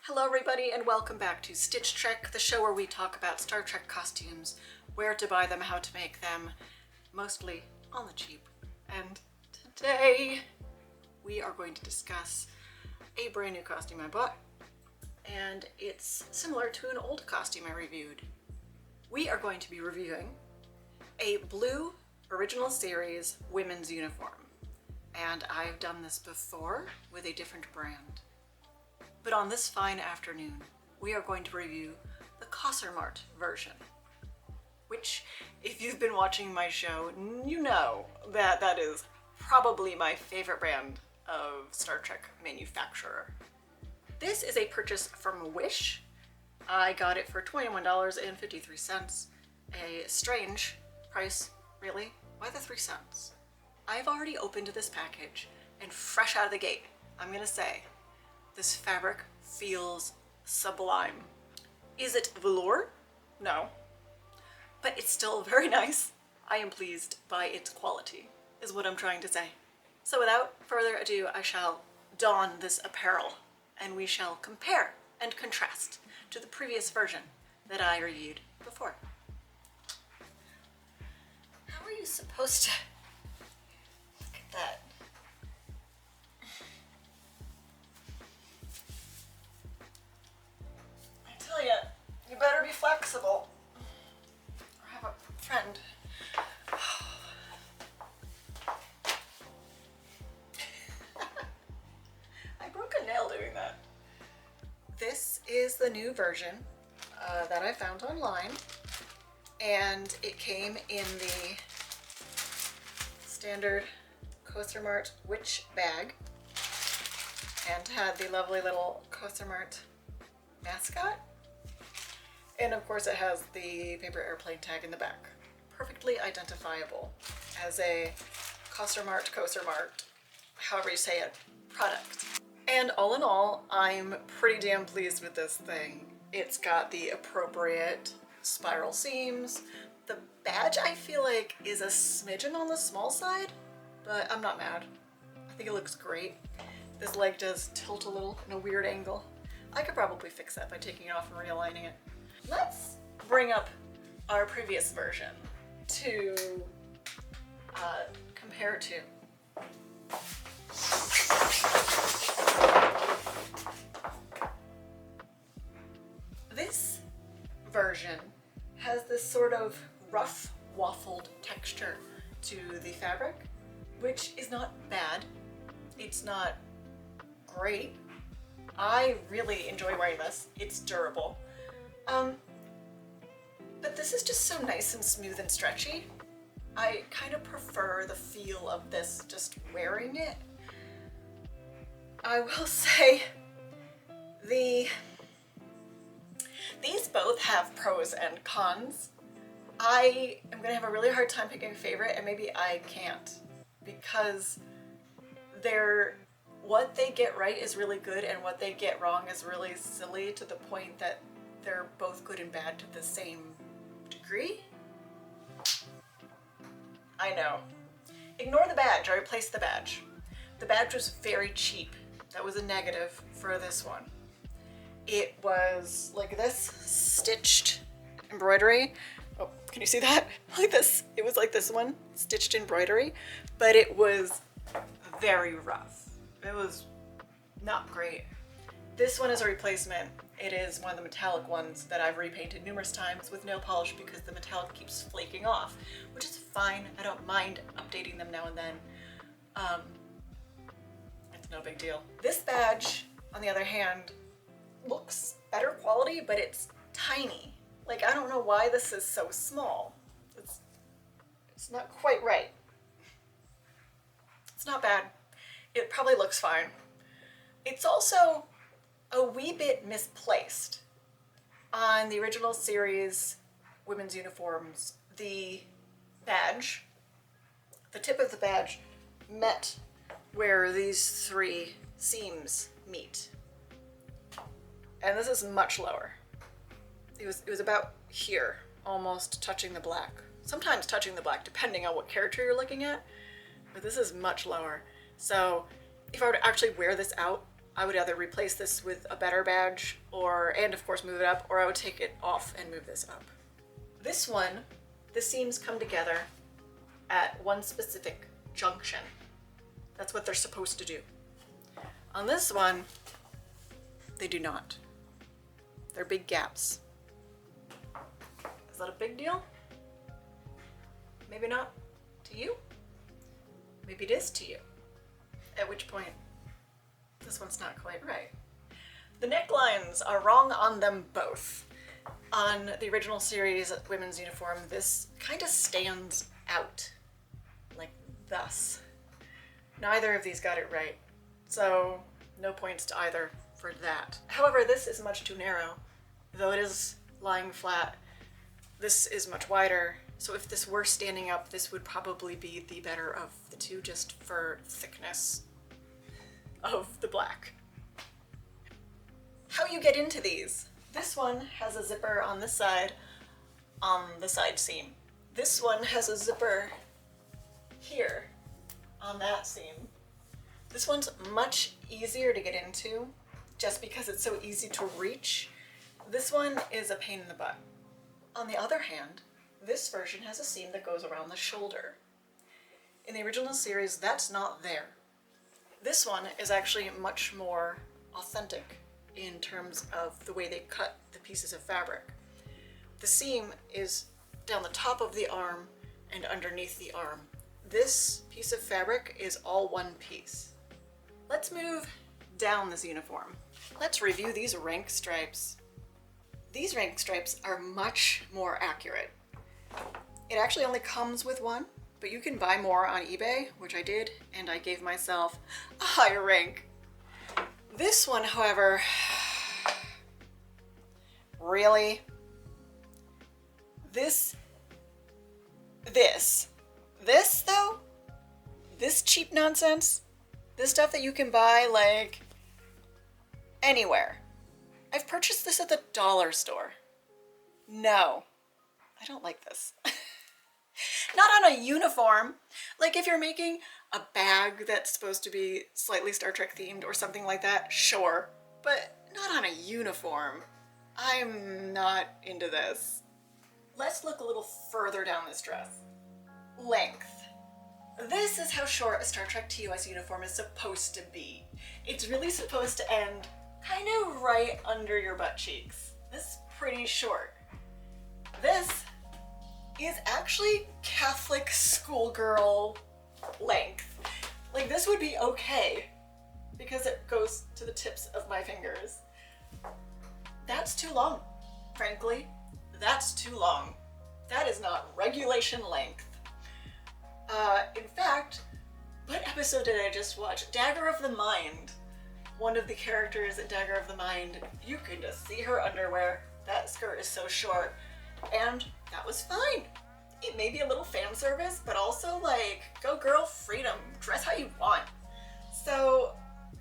Hello everybody and welcome back to Stitch Trek, the show where we talk about Star Trek costumes, where to buy them, how to make them, mostly on the cheap. And today we are going to discuss a brand new costume I bought, and it's similar to an old costume I reviewed. We are going to be reviewing a blue original series women's uniform, and I've done this before with a different brand. But on this fine afternoon, we are going to review the Mart version, which, if you've been watching my show, you know that that is probably my favorite brand of Star Trek manufacturer. This is a purchase from Wish. I got it for $21.53. A strange price, really? Why the 3 cents? I've already opened this package, and fresh out of the gate, I'm gonna say, this fabric feels sublime. Is it velour? No. But it's still very nice. I am pleased by its quality, is what I'm trying to say. So without further ado, I shall don this apparel, and we shall compare and contrast to the previous version that I reviewed before. How are you supposed to... Look at that. You better be flexible or have a friend. I broke a nail doing that. This is the new version that I found online, and it came in the standard Mart witch bag and had the lovely little Mart mascot. And of course it has the paper airplane tag in the back. Perfectly identifiable as a Mart, however you say it, product. And all in all, I'm pretty damn pleased with this thing. It's got the appropriate spiral seams. The badge, I feel like, is a smidgen on the small side, but I'm not mad. I think it looks great. This leg does tilt a little in a weird angle. I could probably fix that by taking it off and realigning it. Let's bring up our previous version to compare to. This version has this sort of rough, waffled texture to the fabric, which is not bad. It's not great. I really enjoy wearing this. It's durable. But this is just so nice and smooth and stretchy. I kind of prefer the feel of this just wearing it. I will say these both have pros and cons. I am gonna have a really hard time picking a favorite, and maybe I can't, because what they get right is really good and what they get wrong is really silly, to the point that they're both good and bad to the same degree. I know. Ignore the badge. I replaced the badge. The badge was very cheap. That was a negative for this one. It was like this, stitched embroidery. Oh, can you see that? Like this. It was like this one, stitched embroidery, but it was very rough. It was not great. This one is a replacement. It is one of the metallic ones that I've repainted numerous times with nail polish because the metallic keeps flaking off, which is fine. I don't mind updating them now and then. It's no big deal. This badge, on the other hand, looks better quality, but it's tiny. Like, I don't know why this is so small. It's not quite right. It's not bad. It probably looks fine. It's also a wee bit misplaced. On the original series women's uniforms, the badge, the tip of the badge met where these 3 seams meet. And this is much lower. It was about here, almost touching the black. Sometimes touching the black, depending on what character you're looking at, but this is much lower. So if I were to actually wear this out, I would either replace this with a better badge and of course move it up, or I would take it off and move this up. This one, the seams come together at one specific junction. That's what they're supposed to do. On this one, they do not. They're big gaps. Is that a big deal? Maybe not to you. Maybe it is to you. At which point, this one's not quite right. The necklines are wrong on them both. On the original series women's uniform, this kind of stands out, like thus. Neither of these got it right, so no points to either for that. However, this is much too narrow. Though it is lying flat, this is much wider, so if this were standing up, this would probably be the better of the two, just for thickness of the black. How you get into these. This one has a zipper on this side, on the side seam. This one has a zipper here, on that seam. This one's much easier to get into, just because it's so easy to reach. This one is a pain in the butt. On the other hand, this version has a seam that goes around the shoulder. In the original series, that's not there. This one is actually much more authentic in terms of the way they cut the pieces of fabric. The seam is down the top of the arm and underneath the arm. This piece of fabric is all one piece. Let's move down this uniform. Let's review these rank stripes. These rank stripes are much more accurate. It actually only comes with one, but you can buy more on eBay, which I did, and I gave myself a higher rank. This one, however, really? This though? This cheap nonsense? This stuff that you can buy, like, anywhere. I've purchased this at the dollar store. No, I don't like this. Not on a uniform. Like if you're making a bag that's supposed to be slightly Star Trek themed or something like that, sure, but not on a uniform. I'm not into this. Let's look a little further down this dress. Length. This is how short a Star Trek TOS uniform is supposed to be. It's really supposed to end kind of right under your butt cheeks. This is pretty short. This is actually Catholic schoolgirl length. Like this would be okay because it goes to the tips of my fingers. That's too long, frankly. That's too long. That is not regulation length. In fact, what episode did I just watch? Dagger of the Mind. One of the characters in Dagger of the Mind, you can just see her underwear. That skirt is so short. And that was fine. It may be a little fan service, but also like, go girl, freedom. Dress how you want. So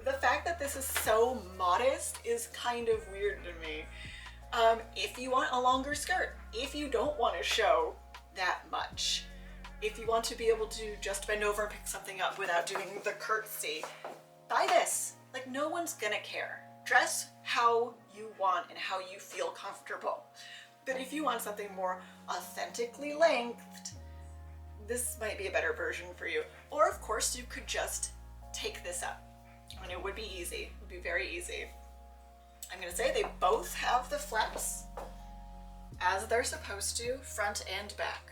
the fact that this is so modest is kind of weird to me. If you want a longer skirt, if you don't want to show that much, if you want to be able to just bend over and pick something up without doing the curtsy, buy this. Like no one's gonna care. Dress how you want and how you feel comfortable. But if you want something more authentically lengthed, this might be a better version for you. Or of course you could just take this up and it would be easy. It would be very easy. I'm gonna say they both have the flaps as they're supposed to, front and back.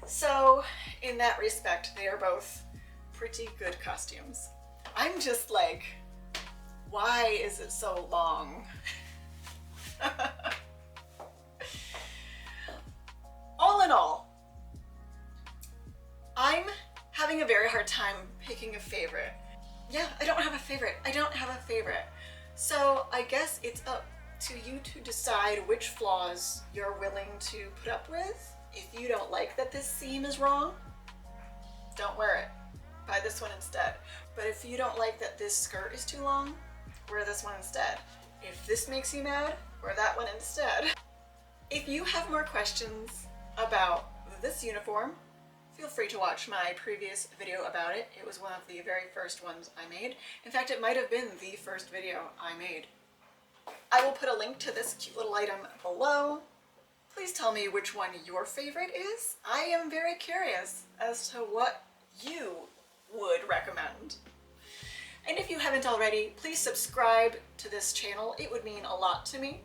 So in that respect, they are both pretty good costumes. I'm just like, why is it so long? All in all, I'm having a very hard time picking a favorite. Yeah, I don't have a favorite. I don't have a favorite. So I guess it's up to you to decide which flaws you're willing to put up with. If you don't like that this seam is wrong, don't wear it. Buy this one instead. But if you don't like that this skirt is too long, wear this one instead. If this makes you mad, wear that one instead. If you have more questions about this uniform, feel free to watch my previous video about it. It was one of the very first ones I made. In fact, it might have been the first video I made. I will put a link to this cute little item below. Please tell me which one your favorite is. I am very curious as to what you would recommend. And if you haven't already, please subscribe to this channel. It would mean a lot to me.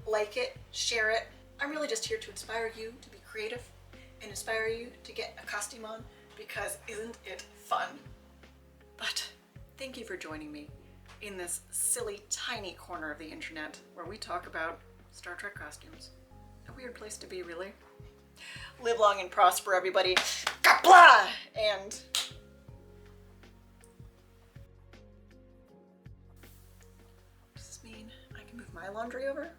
Like it, share it. I'm really just here to inspire you to be creative and inspire you to get a costume on, because isn't it fun? But thank you for joining me in this silly, tiny corner of the internet where we talk about Star Trek costumes. A weird place to be, really. Live long and prosper, everybody. Kapla! And does this mean I can move my laundry over?